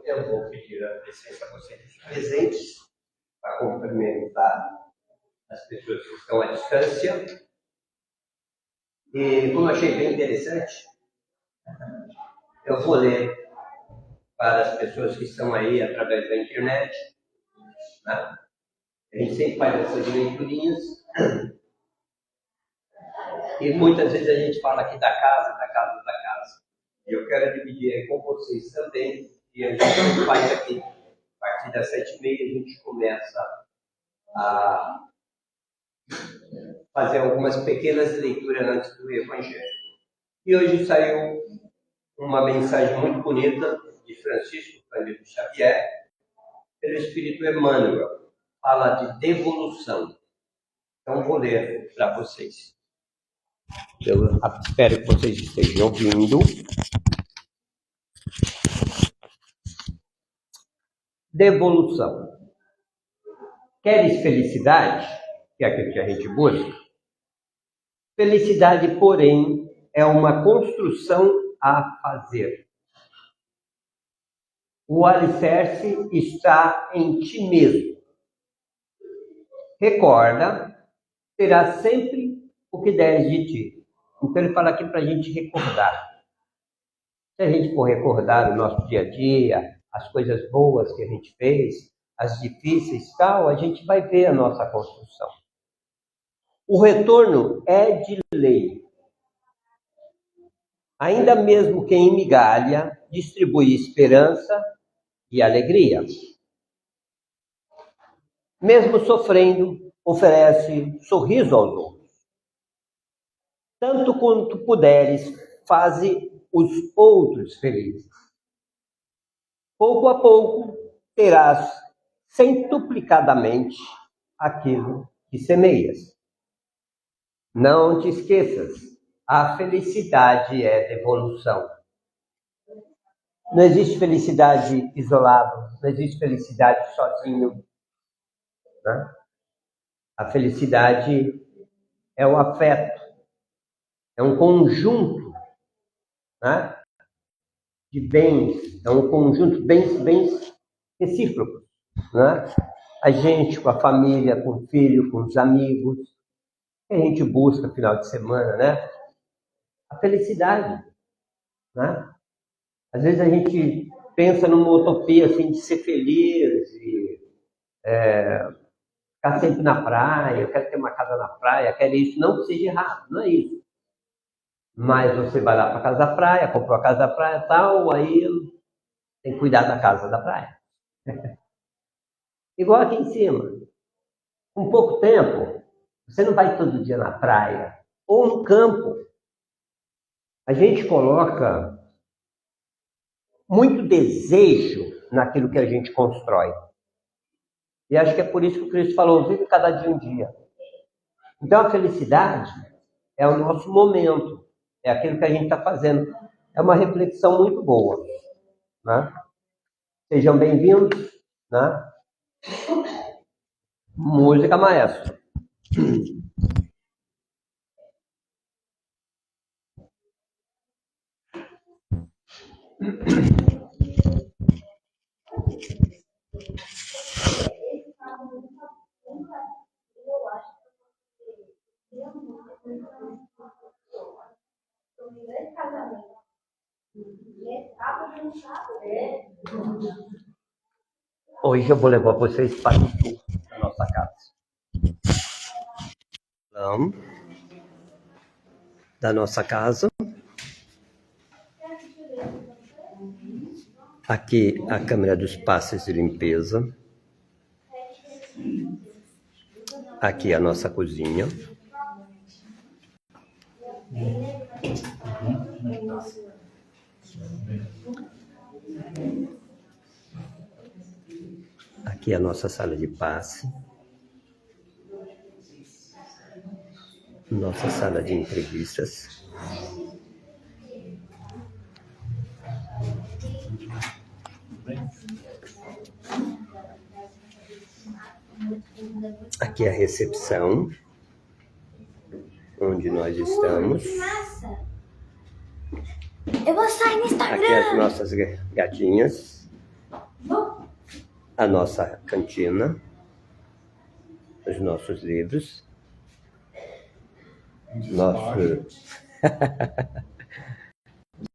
Eu vou pedir a licença a vocês presentes para cumprimentar as pessoas que estão à distância. E como eu achei bem interessante, eu vou ler para as pessoas que estão aí através da internet. Né? A gente sempre faz essas leiturinhas. E muitas vezes a gente fala aqui da casa. E eu quero dividir aí com vocês também. E a gente faz aqui, a partir das 7h30, a gente começa a fazer algumas pequenas leituras antes do Evangelho. E hoje saiu uma mensagem muito bonita de Francisco Cândido Xavier, pelo Espírito Emmanuel. Fala de devolução. Então vou ler para vocês. Eu espero que vocês estejam ouvindo. Devolução. Queres felicidade? Que é aquilo que a gente busca. Felicidade, porém, é uma construção a fazer. O alicerce está em ti mesmo. Recorda, terás sempre o que deres de ti. Então ele fala aqui para a gente recordar. Se a gente for recordar o nosso dia a dia, as coisas boas que a gente fez, as difíceis tal, a gente vai ver a nossa construção. O retorno é de lei. Ainda mesmo quem migalha distribui esperança e alegria. Mesmo sofrendo, oferece sorriso aos outros. Tanto quanto puderes, faze os outros felizes. Pouco a pouco, terás centuplicadamente aquilo que semeias. Não te esqueças, a felicidade é devolução. Não existe felicidade isolado, não existe felicidade sozinho. Né? A felicidade é o afeto, é um conjunto, né, de bens, é um conjunto de bens recíprocos. Né? A gente com a família, com o filho, com os amigos, que a gente busca no final de semana, né? A felicidade. Né? Às vezes a gente pensa numa utopia assim, de ser feliz e ficar sempre na praia, eu quero ter uma casa na praia, quero isso. Não que seja errado, não é isso. Mas você vai lá para a casa da praia, comprou a casa da praia e tal, aí tem que cuidar da casa da praia. Igual aqui em cima. Com pouco tempo, você não vai todo dia na praia ou no campo. A gente coloca muito desejo naquilo que a gente constrói. E acho que é por isso que o Cristo falou, vive cada dia um dia. Então a felicidade é o nosso momento, é aquilo que a gente está fazendo. É uma reflexão muito boa. Né? Sejam bem-vindos. Né? Música, maestro. Hoje eu vou levar vocês para o recepção da nossa casa. Aqui a câmera dos passes de limpeza. Aqui a nossa cozinha. Aqui a nossa sala de passe. Nossa sala de entrevistas. Aqui a recepção, onde nós estamos. Eu vou sair no Instagram. Aqui as nossas gatinhas. A nossa cantina. Os nossos livros. Nosso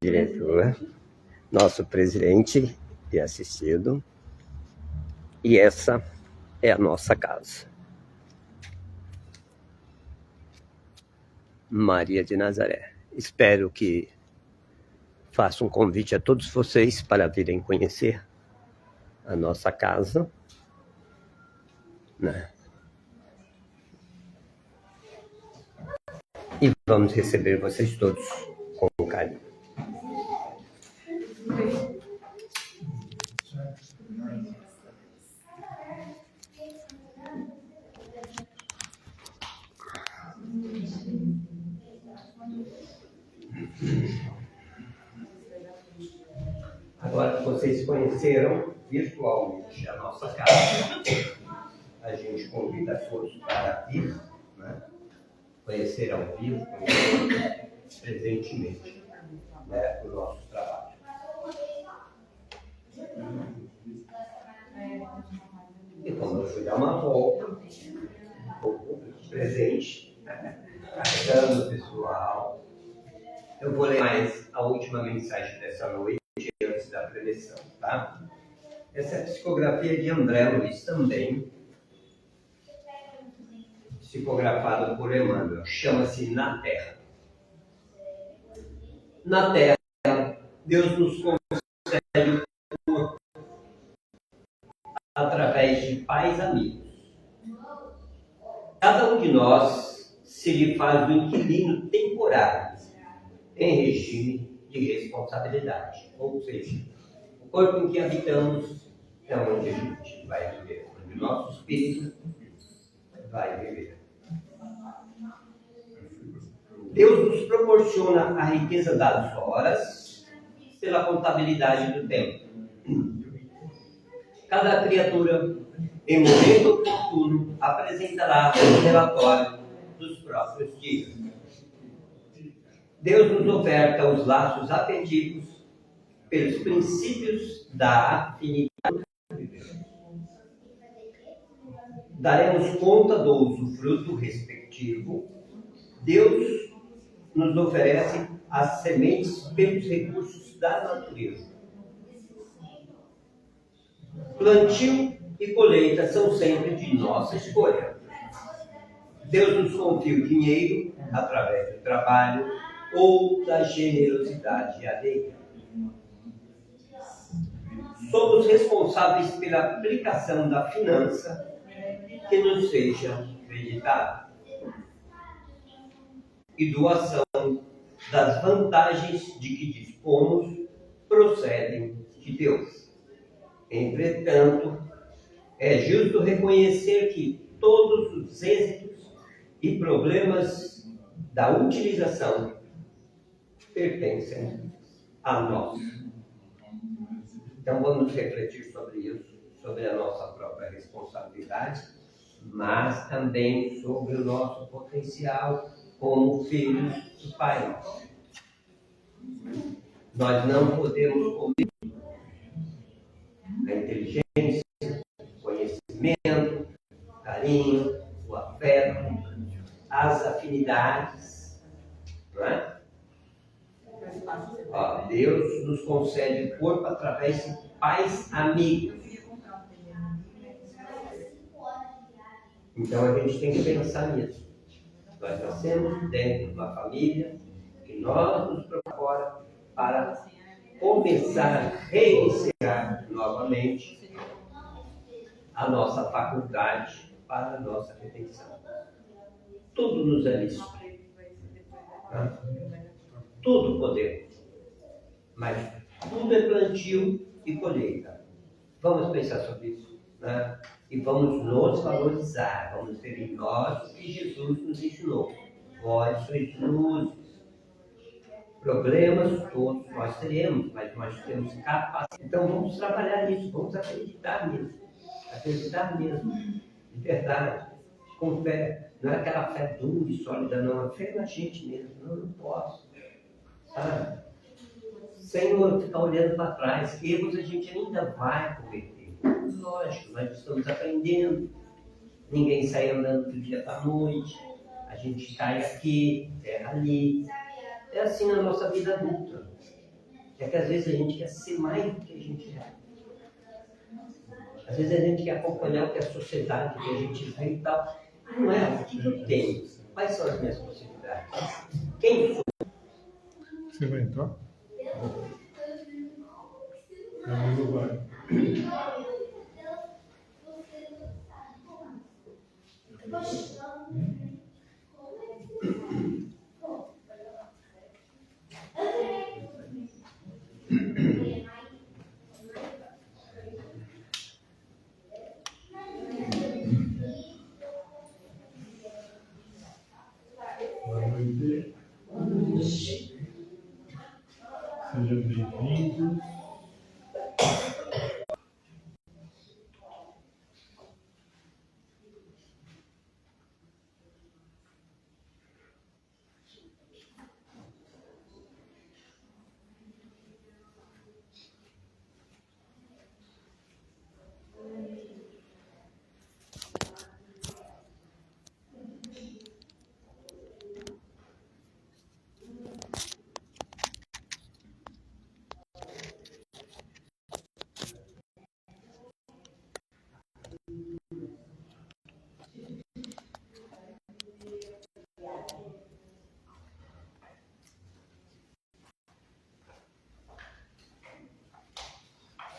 diretor. Nosso presidente e assistido. E essa é a nossa casa. Maria de Nazaré. Espero que faça um convite a todos vocês para virem conhecer a nossa casa, né? E vamos receber vocês todos com carinho. Agora que vocês conheceram virtualmente a nossa casa, a gente convida todos para vir, né? Conhecer ao vivo, conhecer presentemente, né? O nosso trabalho. E como eu fui dar uma volta, um pouco presente, ajudando o pessoal, eu vou ler mais a última mensagem dessa noite, antes da preleção, tá? Essa é a psicografia de André Luiz também, psicografada por Emmanuel, chama-se Na Terra. Na Terra, Deus nos concede o através de pais amigos. Cada um de nós se lhe faz do inquilino temporário, em regime de responsabilidade. Ou seja, o corpo em que habitamos é onde a gente vai viver, onde o nosso espírito vai viver. Deus nos proporciona a riqueza das horas pela contabilidade do tempo. Cada criatura, em momento oportuno, apresentará o relatório dos próprios dias. Deus nos oferta os laços afetivos pelos princípios da afinidade. Daremos conta do usufruto respectivo. Deus nos oferece as sementes pelos recursos da natureza. Plantio e colheita são sempre de nossa escolha. Deus nos confia o dinheiro através do trabalho ou da generosidade alheia. Somos responsáveis pela aplicação da finança que nos seja acreditada e doação das vantagens de que dispomos procedem de Deus. Entretanto, é justo reconhecer que todos os êxitos e problemas da utilização pertencem a nós. Então vamos refletir sobre isso, sobre a nossa própria responsabilidade, mas também sobre o nosso potencial como filhos do Pai. Nós não podemos comer a inteligência, o conhecimento, o carinho, o afeto, as afinidades, não é? Deus nos concede o corpo através de pais amigos. Então a gente tem que pensar nisso. Nós nascemos dentro de uma família e nós nos preocupamos agora para começar a reiniciar novamente a nossa faculdade para a nossa redenção. Tudo nos é lícito. Tudo podemos. Mas tudo é plantio e colheita. Vamos pensar sobre isso. Né? E vamos nos valorizar. Vamos ter em nós o que Jesus nos ensinou. Vós sois luzes. Problemas todos nós teremos, mas nós temos capacidade. Então vamos trabalhar nisso, vamos acreditar nisso. Acreditar mesmo, de verdade, com fé. Não é aquela fé dura e sólida, não. A fé na gente mesmo. Não posso. Sabe? Sem ficar olhando para trás. Erros a gente ainda vai cometer. Lógico, nós estamos aprendendo. Ninguém sai andando do dia para a noite. A gente cai aqui, erra ali. É assim na nossa vida adulta. É que às vezes a gente quer ser mais do que a gente é. Às vezes a gente quer acompanhar o que a sociedade, que a gente vê e tal. Não é. O que eu tenho? Quais são as minhas possibilidades? Quem sou? Você vai entrar? Não vai. Boa noite. Sejam bem-vindos.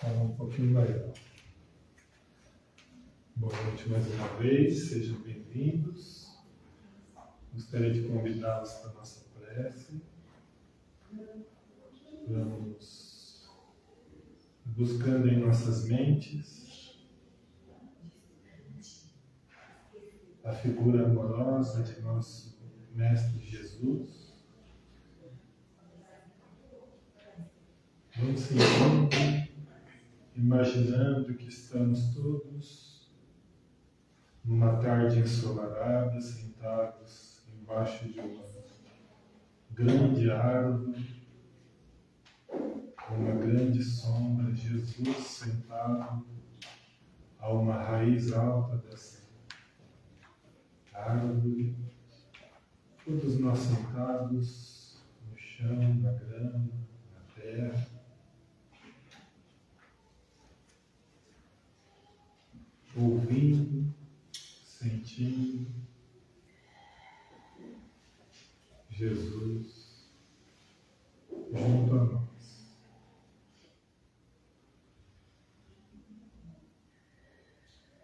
Falar um pouquinho maior. Boa noite mais uma vez, sejam bem-vindos. Gostaria de convidá-los para a nossa prece. Vamos buscando em nossas mentes a figura amorosa de nosso Mestre Jesus. Vamos sentindo, imaginando que estamos todos numa tarde ensolarada, sentados embaixo de uma grande árvore, com uma grande sombra, Jesus sentado a uma raiz alta dessa árvore, todos nós sentados no chão, na grama, na terra, ouvindo, sentindo Jesus junto a nós.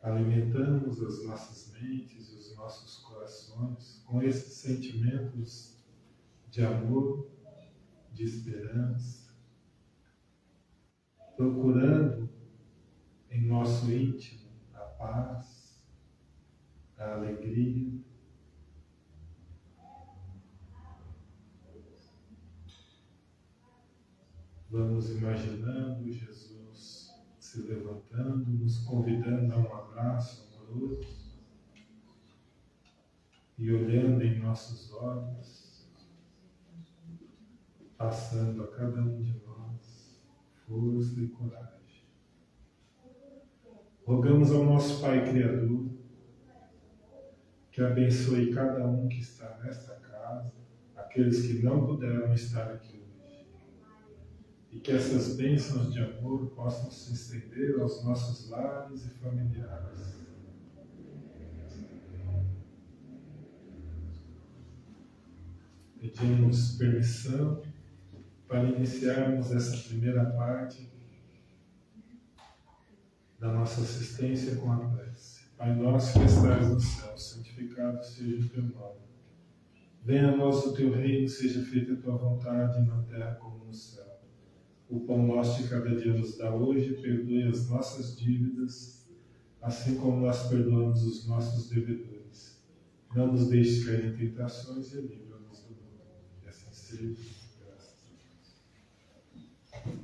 Alimentamos as nossas mentes e os nossos corações com esses sentimentos de amor, de esperança, procurando em nosso íntimo a paz, a alegria. Vamos imaginando Jesus se levantando, nos convidando a um abraço amoroso e olhando em nossos olhos, passando a cada um de nós força e coragem. Rogamos ao nosso Pai Criador que abençoe cada um que está nesta casa, aqueles que não puderam estar aqui hoje. E que essas bênçãos de amor possam se estender aos nossos lares e familiares. pedimos permissão para iniciarmos essa primeira parte da nossa assistência com a prece. Pai nosso que estás no céu, santificado seja o teu nome. Venha a nós o teu reino, seja feita a tua vontade, na terra como no céu. O pão nosso de cada dia nos dá hoje, perdoe as nossas dívidas, assim como nós perdoamos os nossos devedores. Não nos deixes cair em tentações e livra-nos do mal. E assim seja, graças a Deus.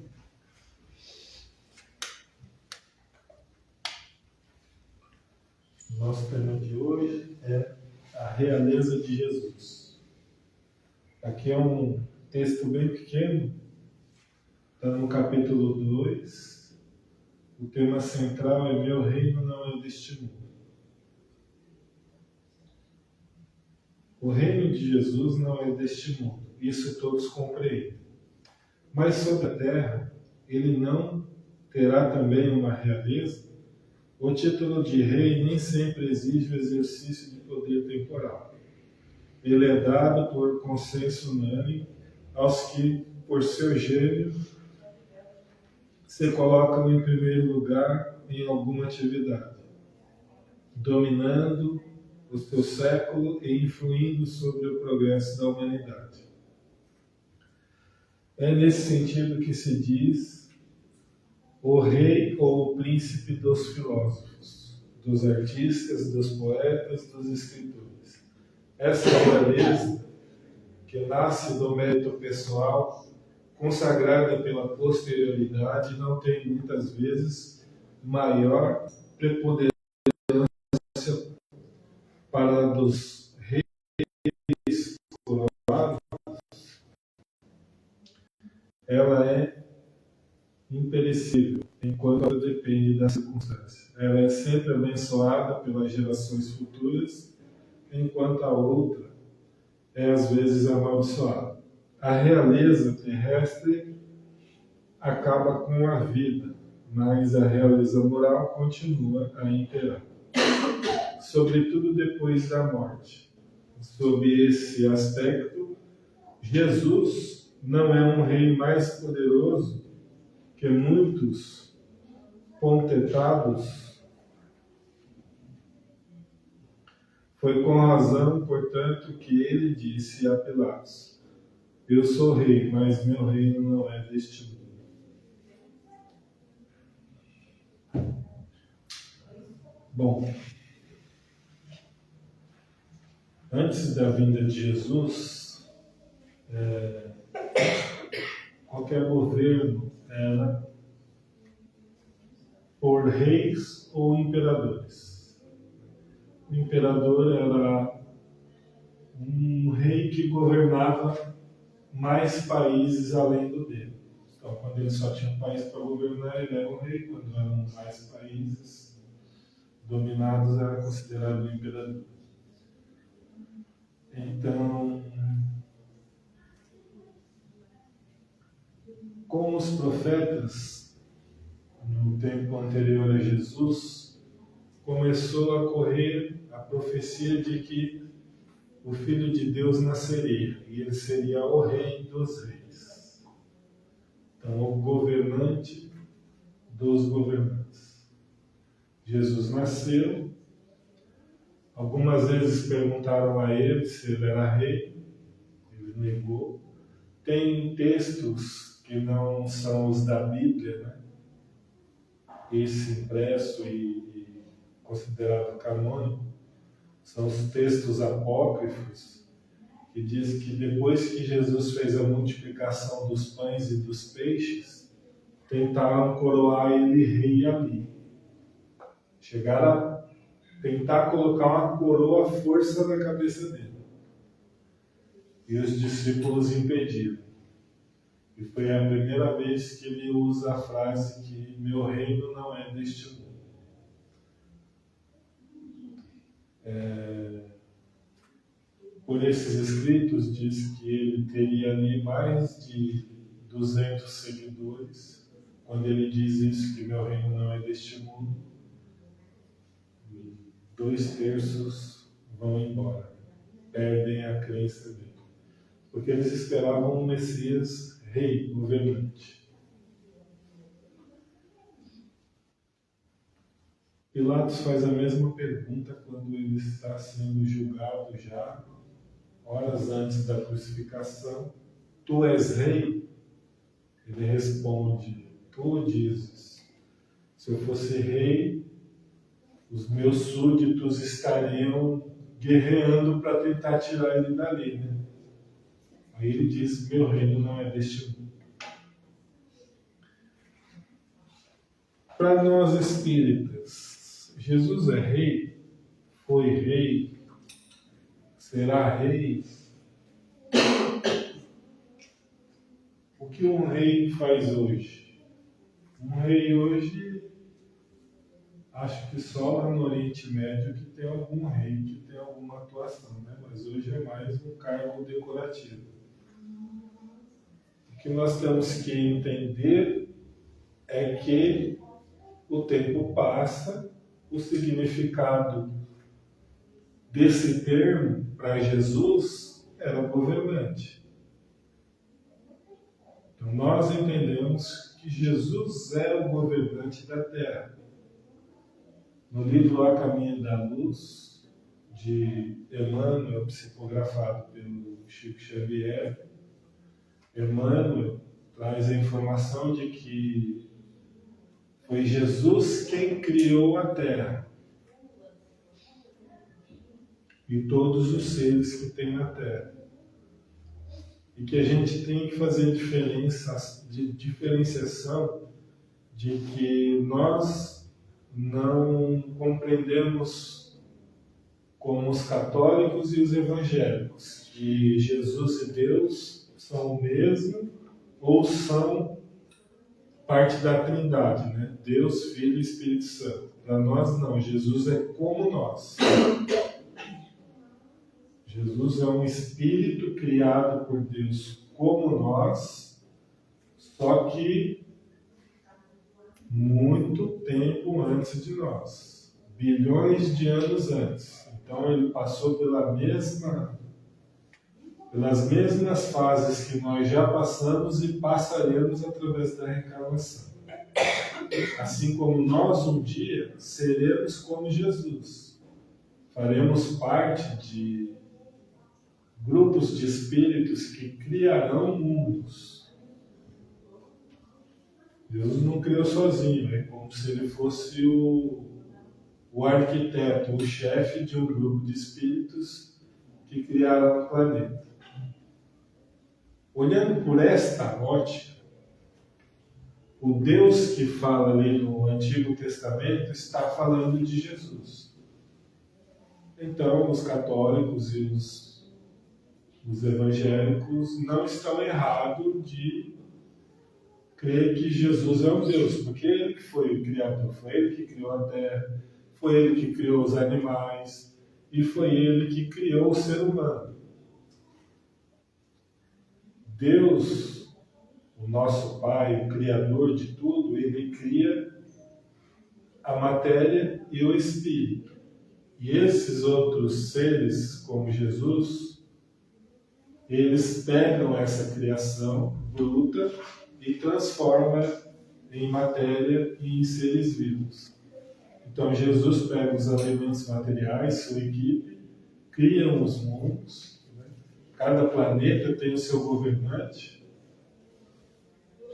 Nosso tema de hoje é a realeza de Jesus. Aqui é um texto bem pequeno, está no capítulo 2. O tema central é meu reino não é deste mundo. O reino de Jesus não é deste mundo, isso todos compreendem. Mas sobre a terra, ele não terá também uma realeza? O título de rei nem sempre exige o exercício de poder temporal. Ele é dado por consenso unânime aos que, por seu gênio, se colocam em primeiro lugar em alguma atividade, dominando o seu século e influindo sobre o progresso da humanidade. É nesse sentido que se diz o rei ou o príncipe dos filósofos, dos artistas, dos poetas, dos escritores. Essa realeza, que nasce do mérito pessoal, consagrada pela posterioridade, não tem muitas vezes maior preponderância para a dos reis coroados. Ela é imperecível, enquanto ela depende da circunstância. Ela é sempre abençoada pelas gerações futuras, enquanto a outra é às vezes amaldiçoada. A realeza terrestre acaba com a vida, mas a realeza moral continua a imperar, sobretudo depois da morte. Sob esse aspecto, Jesus não é um rei mais poderoso que muitos potentados. Foi com razão, portanto, que ele disse a Pilatos: eu sou rei, mas meu reino não é deste mundo. Bom, antes da vinda de Jesus, qualquer governo era por reis ou imperadores. O imperador era um rei que governava mais países além do dele. Então, quando ele só tinha um país para governar, ele era um rei. Quando eram mais países dominados, era considerado um imperador. Então, com os profetas, no tempo anterior a Jesus, começou a correr a profecia de que o Filho de Deus nasceria, e ele seria o rei dos reis. Então, o governante dos governantes. Jesus nasceu. Algumas vezes perguntaram a ele se ele era rei, ele negou. Tem textos que não são os da Bíblia, né? Esse impresso e considerado canônico, são os textos apócrifos, que diz que depois que Jesus fez a multiplicação dos pães e dos peixes, tentaram coroar ele rei ali. Chegaram a tentar colocar uma coroa à força na cabeça dele. E os discípulos impediram. E foi a primeira vez que ele usa a frase que meu reino não é deste mundo. Por esses escritos diz que ele teria ali mais de 200 seguidores. Quando ele diz isso, que meu reino não é deste mundo, 2/3 vão embora, perdem a crença dele. porque eles esperavam um Messias rei, governante. Pilatos faz a mesma pergunta quando ele está sendo julgado já, horas antes da crucificação. Tu és rei? Ele responde, tu dizes. Se eu fosse rei, os meus súditos estariam guerreando para tentar tirar ele dali, né? Aí ele diz, meu reino não é deste mundo. Para nós espíritas, Jesus é rei, foi rei, será rei. O que um rei faz hoje? Um rei hoje, acho que só lá no Oriente Médio que tem algum rei que tem alguma atuação, né? Mas hoje é mais um cargo decorativo. O que nós temos que entender é que o tempo passa, o significado desse termo para Jesus era governante. Então nós entendemos que Jesus é o governante da Terra. No livro A Caminho da Luz, de Emmanuel, psicografado pelo Chico Xavier, Emmanuel traz a informação de que foi Jesus quem criou a Terra e todos os seres que tem na Terra. E que a gente tem que fazer diferenciação de que nós não compreendemos como os católicos e os evangélicos que Jesus e Deus são o mesmo ou são parte da Trindade, né? Deus, Filho e Espírito Santo. Para nós não, Jesus é como nós. Jesus é um espírito criado por Deus como nós, só que muito tempo antes de nós, bilhões de anos antes. Então ele passou pelas mesmas fases que nós já passamos e passaremos através da reencarnação. Assim como nós um dia seremos como Jesus, faremos parte de grupos de espíritos que criarão mundos. Jesus não criou sozinho, é como se ele fosse o arquiteto, o chefe de um grupo de espíritos que criaram o planeta. Olhando por esta ótica, o Deus que fala ali no Antigo Testamento está falando de Jesus. Então, os católicos e os evangélicos não estão errados de crer que Jesus é um Deus, porque ele que foi o Criador, foi ele que criou a Terra, foi ele que criou os animais e foi ele que criou o ser humano. Deus, o nosso Pai, o Criador de tudo, ele cria a matéria e o espírito. E esses outros seres, como Jesus, eles pegam essa criação bruta e transformam em matéria e em seres vivos. Então Jesus pega os elementos materiais, sua equipe, criam os mundos, né? Cada planeta tem o seu governante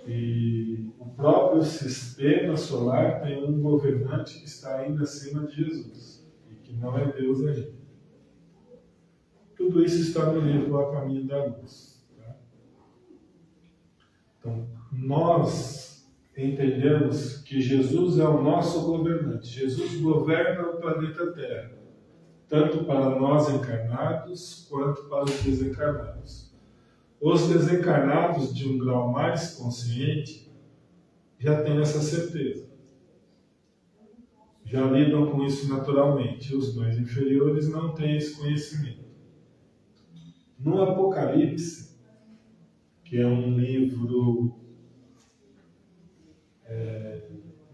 e o próprio sistema solar tem um governante que está ainda acima de Jesus e que não é Deus ainda. Tudo isso está no livro A Caminho da Luz. Tá? Então, nós entendemos que Jesus é o nosso governante. Jesus governa o planeta Terra, tanto para nós encarnados, quanto para os desencarnados. Os desencarnados, de um grau mais consciente, já têm essa certeza. Já lidam com isso naturalmente. Os mais inferiores não têm esse conhecimento. No Apocalipse, que é um livro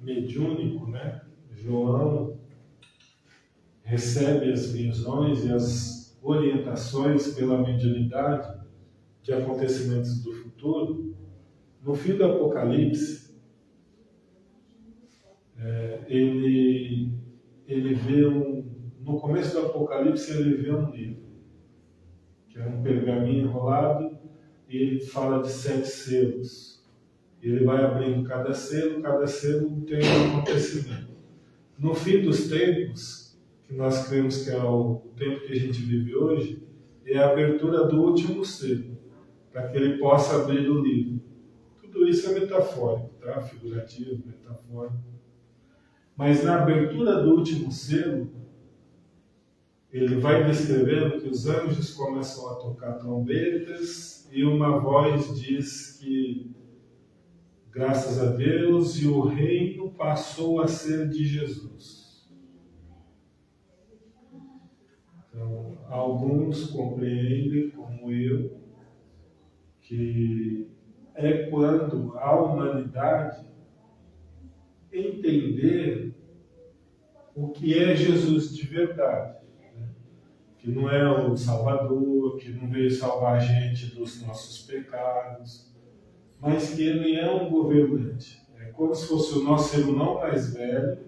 mediúnico, né? João recebe as visões e as orientações pela mediunidade de acontecimentos do futuro, no fim do Apocalipse, ele vê no começo do Apocalipse ele vê um livro, que é um pergaminho enrolado, e ele fala de 7 selos. Ele vai abrindo cada selo tem um acontecimento. No fim dos tempos, que nós cremos que é o tempo que a gente vive hoje, é a abertura do último selo, para que ele possa abrir o livro. Tudo isso é metafórico, tá? Figurativo, metafórico. Mas na abertura do último selo, ele vai descrevendo que os anjos começam a tocar trombetas e uma voz diz que, graças a Deus, e o reino passou a ser de Jesus. Então, alguns compreendem, como eu, que é quando a humanidade entender o que é Jesus de verdade. Né? Que não é o Salvador, que não veio salvar a gente dos nossos pecados, mas que ele é um governante. É como se fosse o nosso irmão mais velho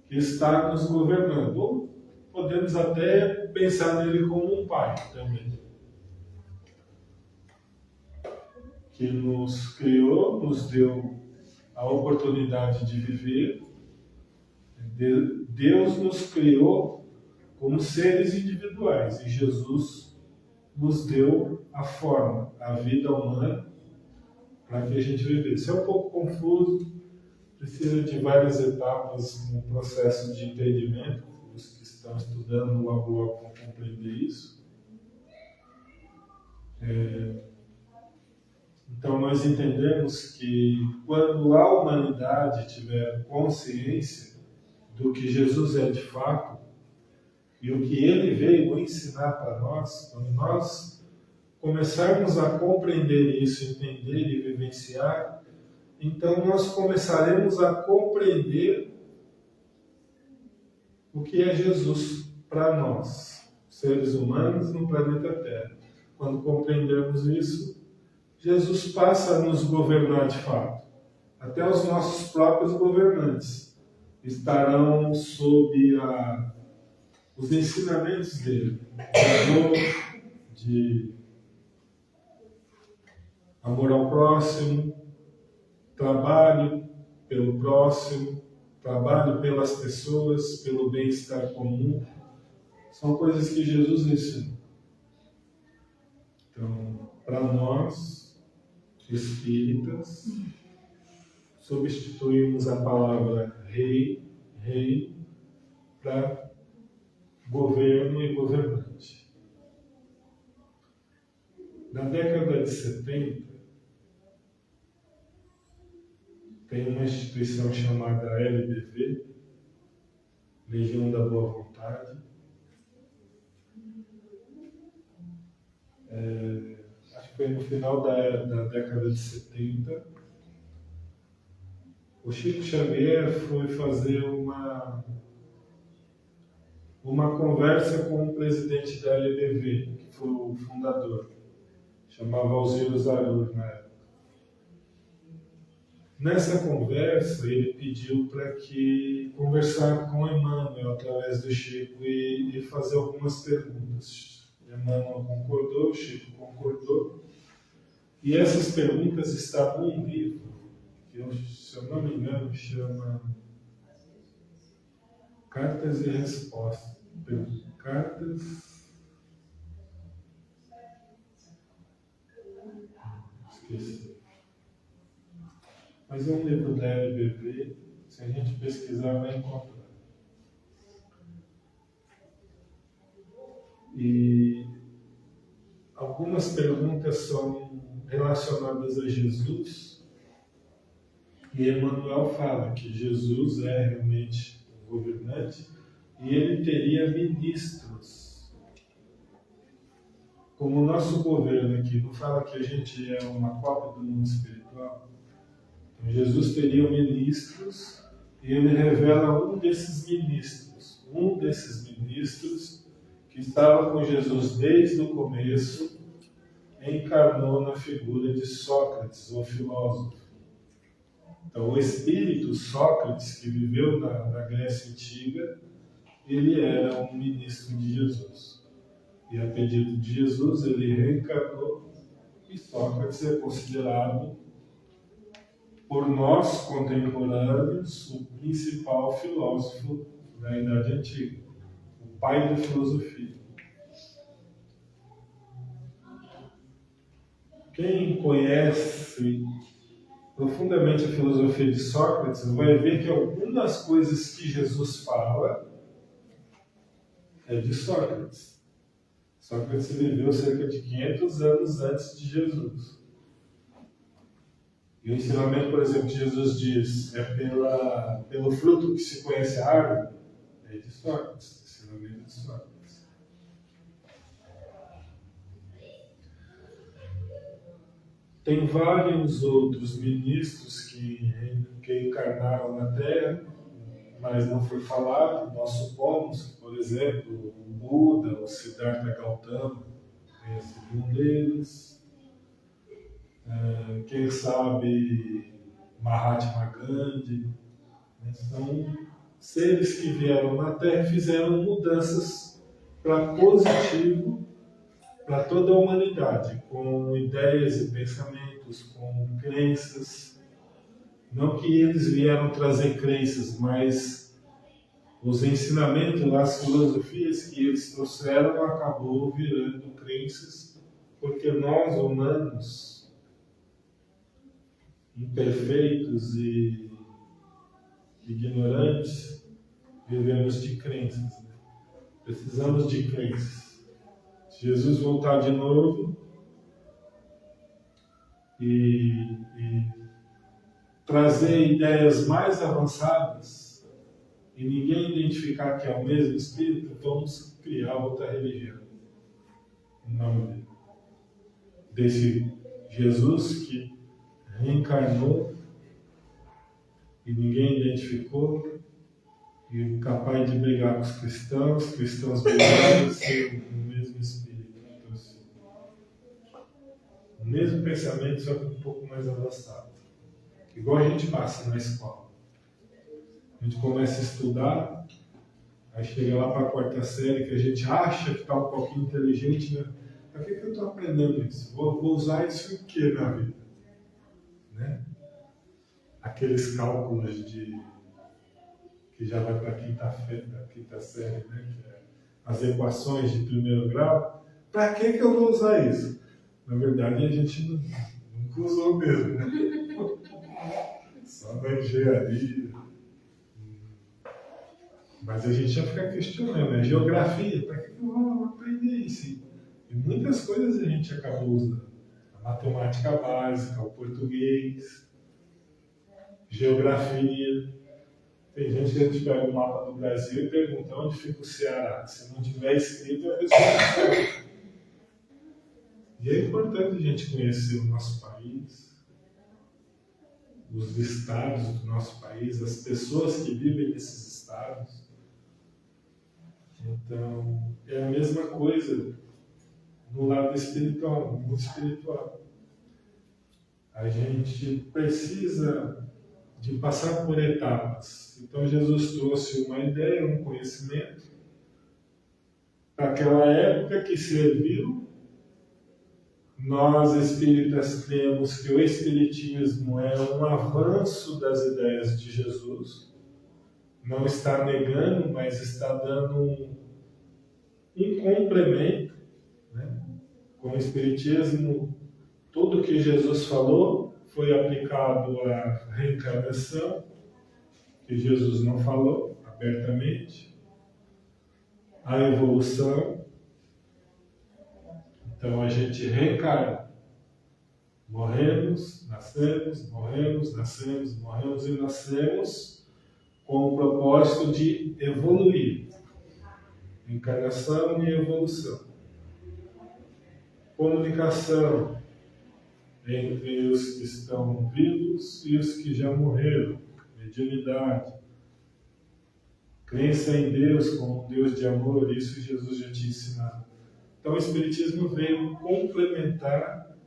que está nos governando. Ou podemos até pensar nele como um pai também. Que nos criou, nos deu a oportunidade de viver. Deus nos criou como seres individuais e Jesus nos deu a forma, a vida humana, para que a gente vivesse. É um pouco confuso, precisa de várias etapas no processo de entendimento. Os que estão estudando logo vão compreender isso. Então, nós entendemos que quando a humanidade tiver consciência do que Jesus é de fato e o que ele veio ensinar para nós, quando nós começarmos a compreender isso, entender e vivenciar, então nós começaremos a compreender o que é Jesus para nós, seres humanos no planeta Terra. Quando compreendermos isso, Jesus passa a nos governar de fato. Até os nossos próprios governantes estarão sob os ensinamentos dele, de amor ao próximo, trabalho pelo próximo, trabalho pelas pessoas, pelo bem-estar comum. São coisas que Jesus ensinou. Então, para nós, espíritas, substituímos a palavra rei para governo e governante. Na década de 70, tem uma instituição chamada LBV, Legião da Boa Vontade. Acho que foi no final da década de 70. O Chico Xavier foi fazer uma conversa com o presidente da LBV, que foi o fundador, chamava Alziro Zarur na época. Nessa conversa, ele pediu para que conversar com Emmanuel através do Chico e fazer algumas perguntas. Emmanuel concordou, o Chico concordou, e essas perguntas estavam em um livro, que, se eu não me engano, chama Cartas e Respostas. Esqueci. Mas é um livro da LBV, se a gente pesquisar vai encontrar. E algumas perguntas são relacionadas a Jesus, e Emmanuel fala que Jesus é realmente o governante e ele teria ministros. Como o nosso governo aqui não fala que a gente é uma cópia do mundo espiritual, então Jesus teria ministros e ele revela um desses ministros que estava com Jesus desde o começo encarnou na figura de Sócrates, o filósofo. Então, o espírito Sócrates, que viveu na Grécia Antiga, ele era um ministro de Jesus. E a pedido de Jesus, ele reencarnou, e Sócrates é considerado, por nós contemporâneos, o principal filósofo da Idade Antiga, o pai da filosofia. Quem conhece profundamente a filosofia de Sócrates vai ver que algumas coisas que Jesus fala é de Sócrates. Sócrates viveu cerca de 500 anos antes de Jesus. E o ensinamento, por exemplo, que Jesus diz pelo fruto que se conhece a árvore, é de Sócrates. O ensinamento de Sócrates. Tem vários outros ministros que encarnaram na Terra, mas não foi falado. Nós supomos, por exemplo, o Buda, o Siddhartha Gautama, tenha sido um deles. Quem sabe Mahatma Gandhi. São seres que vieram na Terra e fizeram mudanças para positivo para toda a humanidade, com ideias e pensamentos, com crenças. Não que eles vieram trazer crenças, mas os ensinamentos, as filosofias que eles trouxeram acabou virando crenças, porque nós, humanos, imperfeitos e ignorantes, vivemos de crenças. Né? Precisamos de crenças. Se Jesus voltar de novo e trazer ideias mais avançadas e ninguém identificar que é o mesmo Espírito, vamos criar outra religião. Em nome dele. Desse Jesus que reencarnou e ninguém identificou, e capaz de brigar com os cristãos brigando sem o mesmo Espírito. Então, assim, o mesmo pensamento, só que um pouco mais avançado. Igual a gente passa na escola. A gente começa a estudar, aí chega lá para a quarta série, que a gente acha que está um pouquinho inteligente, né? Para que eu estou aprendendo isso? Vou usar isso em quê na vida? Né? Aqueles cálculos que já vai para a quinta série, né? Que é as equações de primeiro grau. Para que eu vou usar isso? Na verdade, a gente nunca usou mesmo, né? Só na engenharia. Mas a gente já fica questionando, né? Geografia, para que eu vou aprender isso? E muitas coisas a gente acabou usando. A matemática básica, o português, geografia. Tem gente que a gente pega o mapa do Brasil e pergunta onde fica o Ceará. Se não tiver escrito, a pessoa não sabe. E é importante a gente conhecer o nosso país, os estados do nosso país, as pessoas que vivem nesses estados. Então, é a mesma coisa no lado espiritual, no mundo espiritual. A gente precisa de passar por etapas. Então, Jesus trouxe uma ideia, um conhecimento, para aquela época que serviu. Nós, espíritas, cremos que o espiritismo é um avanço das ideias de Jesus. Não está negando, mas está dando um complemento. Né? Com o espiritismo, tudo que Jesus falou foi aplicado à reencarnação, que Jesus não falou abertamente, à evolução. Então a gente reencarna. Morremos, nascemos, morremos, nascemos, morremos e nascemos com o propósito de evoluir. Encarnação e evolução. Comunicação entre os que estão vivos e os que já morreram. Mediunidade. Crença em Deus como um Deus de amor, isso Jesus já tinha ensinado. Então o Espiritismo veio complementar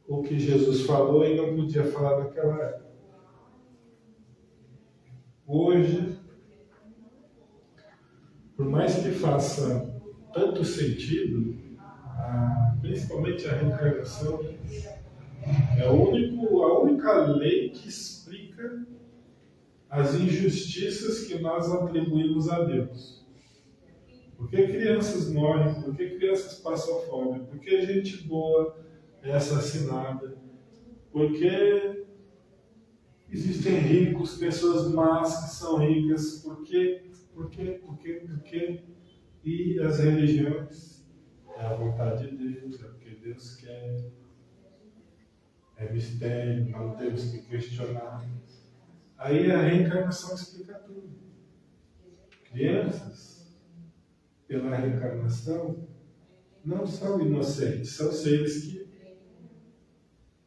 o que Jesus falou e não podia falar naquela época. Hoje, por mais que faça tanto sentido, principalmente a reencarnação, é a única lei que explica as injustiças que nós atribuímos a Deus. Por que crianças morrem? Por que crianças passam fome? Por que gente boa é assassinada? Por que existem ricos, pessoas más que são ricas? Por quê? E as religiões? É a vontade de Deus, é o que Deus quer. É mistério, não temos que questionar. Aí a reencarnação explica tudo. Crianças, pela reencarnação, não são inocentes, são seres que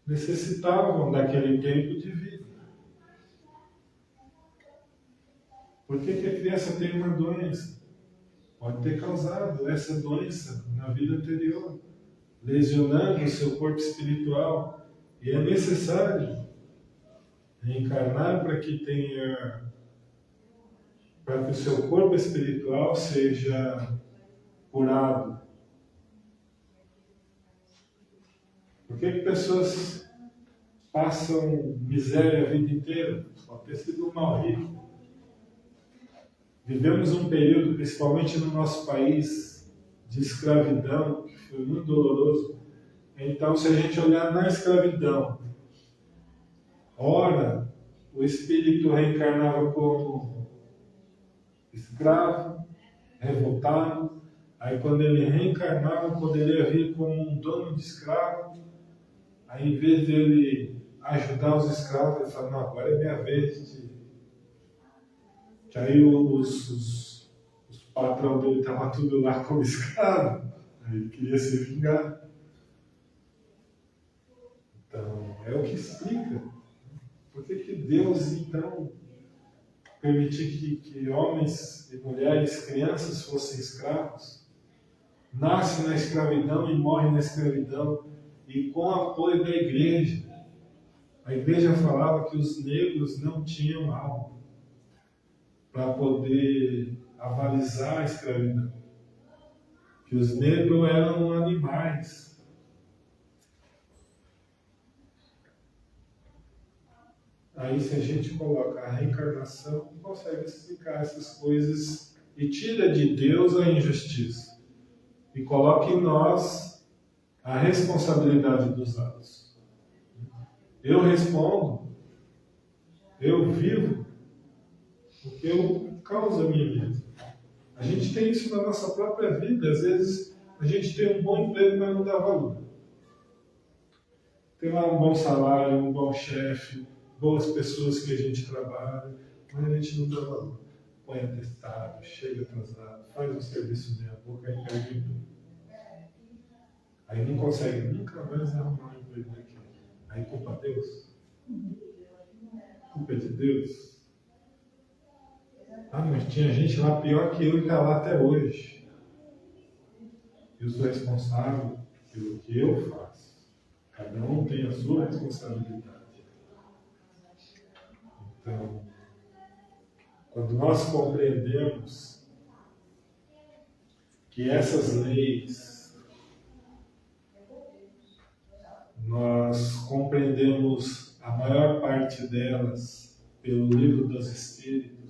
necessitavam daquele tempo de vida. Por que a criança tem uma doença? Pode ter causado essa doença na vida anterior, lesionando o seu corpo espiritual. E é necessário reencarnar para que o seu corpo espiritual seja curado. Por que pessoas passam miséria a vida inteira? Pode ter sido um mal rico. Vivemos um período, principalmente no nosso país, de escravidão, que foi muito doloroso. Então, se a gente olhar na escravidão, ora, o espírito reencarnava como escravo, revoltado. Aí, quando ele reencarnava, poderia vir como um dono de escravo. Aí, em vez dele ajudar os escravos, ele fala, não, agora é minha vez de... Que aí os patrão dele estavam tudo lá como escravo. Aí ele queria se vingar. Então, é o que explica. Por que Deus, então, permitiu que homens e mulheres, crianças fossem escravos? Nasce na escravidão e morre na escravidão, e com o apoio da igreja. A igreja falava que os negros não tinham alma para poder avalizar a escravidão. Que os negros eram animais. Aí, se a gente coloca a reencarnação, consegue explicar essas coisas e tira de Deus a injustiça e coloca em nós a responsabilidade dos atos. Eu respondo, eu vivo o que eu causo a mim mesmo. A gente tem isso na nossa própria vida. Às vezes a gente tem um bom emprego, mas não dá valor. Tem lá um bom salário, um bom chefe, boas pessoas que a gente trabalha, mas a gente não dá valor. Põe atestado, chega atrasado, faz um serviço meia boca e perde tudo. Aí não consegue nunca mais arrumar um emprego daquilo. Aí culpa Deus? Culpa de Deus? Ah, mas tinha gente lá pior que eu e está lá até hoje. Eu sou responsável pelo que eu faço. Cada um tem a sua responsabilidade. Então, quando nós compreendemos que essas leis, nós compreendemos a maior parte delas pelo Livro dos Espíritos,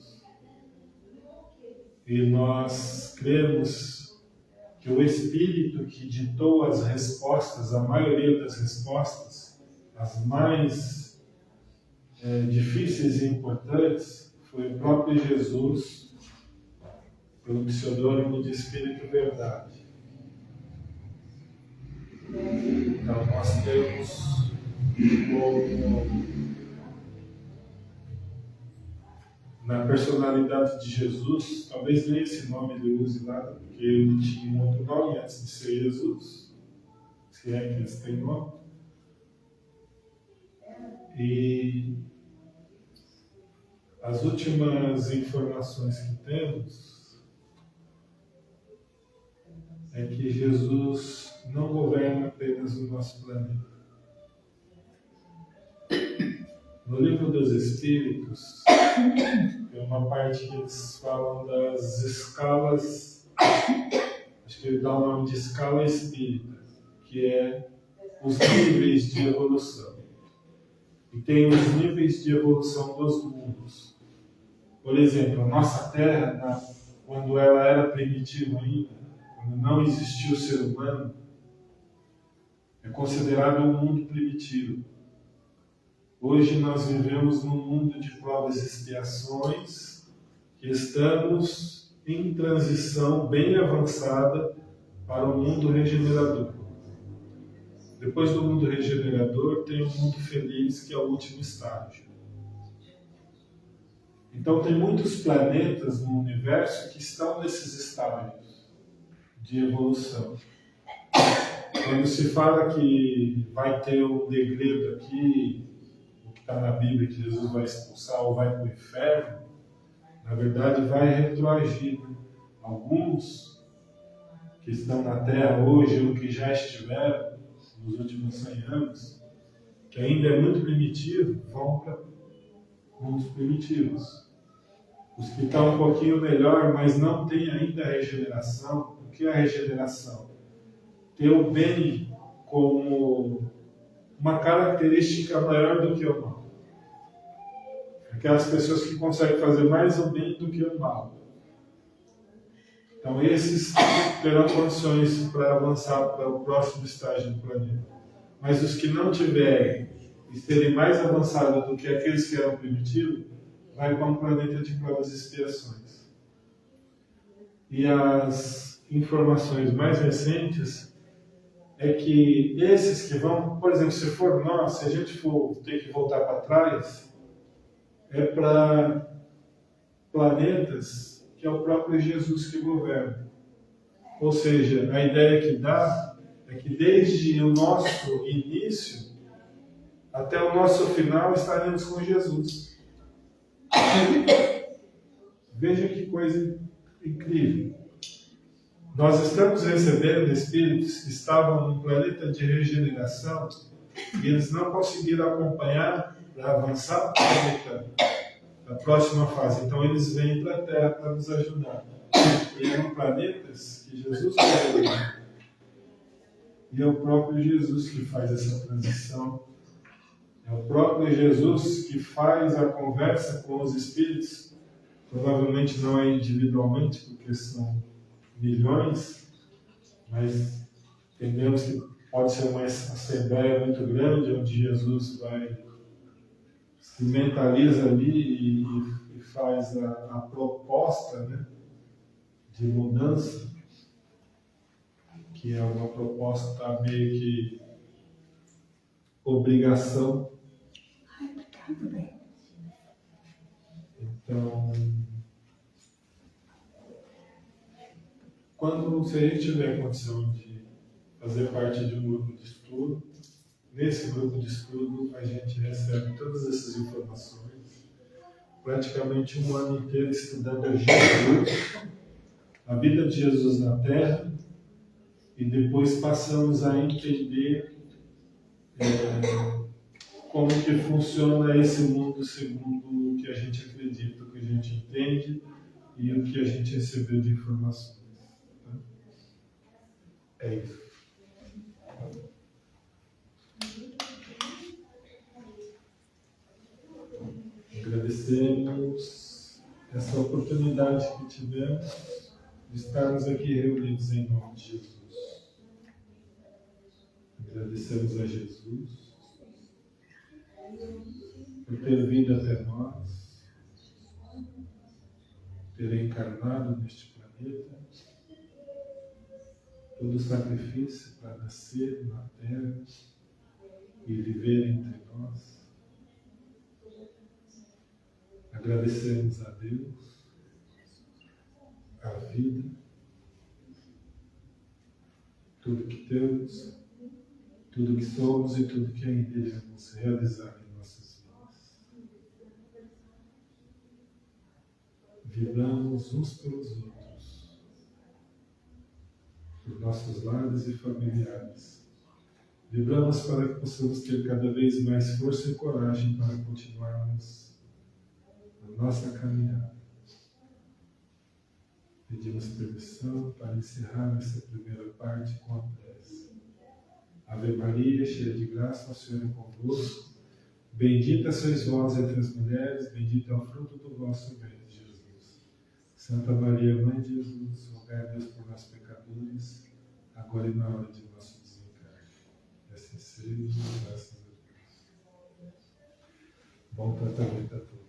e nós cremos que o Espírito que ditou as respostas, a maioria das respostas, as mais difíceis e importantes, foi o próprio Jesus, pelo pseudônimo de Espírito Verdade. Então nós temos como, na personalidade de Jesus, talvez nem esse nome ele use lá, porque ele tinha um outro nome antes de ser Jesus, se é que eles têm nome. E as últimas informações que temos é que Jesus não governa apenas o nosso planeta. No Livro dos Espíritos, tem uma parte que eles falam das escalas, acho que ele dá o nome de escala espírita, que é os níveis de evolução. E tem os níveis de evolução dos mundos. Por exemplo, a nossa Terra, quando ela era primitiva ainda, quando não existia o ser humano, é considerado um mundo primitivo. Hoje nós vivemos num mundo de provas e expiações, que estamos em transição bem avançada para o mundo regenerador. Depois do mundo regenerador, tem o mundo feliz, que é o último estágio. Então, tem muitos planetas no universo que estão nesses estágios de evolução. Quando se fala que vai ter um degredo aqui, o que está na Bíblia, que Jesus vai expulsar ou vai para o inferno, na verdade vai retroagir. Alguns que estão na Terra hoje ou que já estiveram nos últimos 100 anos, que ainda é muito primitivo, vão para mundos primitivos. Os que estão um pouquinho melhor, mas não têm ainda a regeneração. O que é a regeneração? Ter o bem como uma característica maior do que o mal. Aquelas pessoas que conseguem fazer mais o bem do que o mal. Então esses terão condições para avançar para o próximo estágio do planeta. Mas os que não tiverem e serem mais avançados do que aqueles que eram primitivos, vai para um planeta de provas e expiações. E as informações mais recentes é que esses que vão, por exemplo, se for nós, se a gente for ter que voltar para trás, é para planetas que é o próprio Jesus que governa. Ou seja, a ideia que dá é que desde o nosso início até o nosso final estaremos com Jesus. Veja que coisa incrível. Nós estamos recebendo espíritos que estavam num planeta de regeneração e eles não conseguiram acompanhar para avançar para o planeta da próxima fase. Então eles vêm para a Terra para nos ajudar. E eram planetas que Jesus governa. E é o próprio Jesus que faz essa transição. É o próprio Jesus que faz a conversa com os espíritos. Provavelmente não é individualmente, porque são milhões, mas entendemos que pode ser uma assembleia muito grande, onde Jesus se mentaliza ali e faz a proposta, né, de mudança, que é uma proposta meio que obrigação. Então, se a gente tiver condição de fazer parte de um grupo de estudo, nesse grupo de estudo a gente recebe todas essas informações, praticamente um ano inteiro estudando Jesus, a vida de Jesus na Terra, e depois passamos a entender como que funciona esse mundo segundo o que a gente acredita, o que a gente entende e o que a gente recebeu de informações. Tá? É isso. Agradecemos essa oportunidade que tivemos de estarmos aqui reunidos em nome de Jesus. Agradecemos a Jesus por ter vindo até nós, ter encarnado neste planeta, todo o sacrifício para nascer na Terra e viver entre nós. Agradecemos a Deus, a vida, tudo que temos, tudo que somos e tudo que ainda iremos realizar em nossas vidas. Vibramos uns pelos outros, por nossos lares e familiares. Vibramos para que possamos ter cada vez mais força e coragem para continuarmos a nossa caminhada. Pedimos permissão para encerrar essa primeira parte com a prece. Ave Maria, cheia de graça, o Senhor é convosco. Bendita sois vós entre as mulheres, bendito é o fruto do vosso ventre, Jesus. Santa Maria, Mãe de Jesus, rogai a Deus por nós pecadores, agora e na hora de nosso desencarne. E assim seja, graças a Deus. Bom tratamento a todos.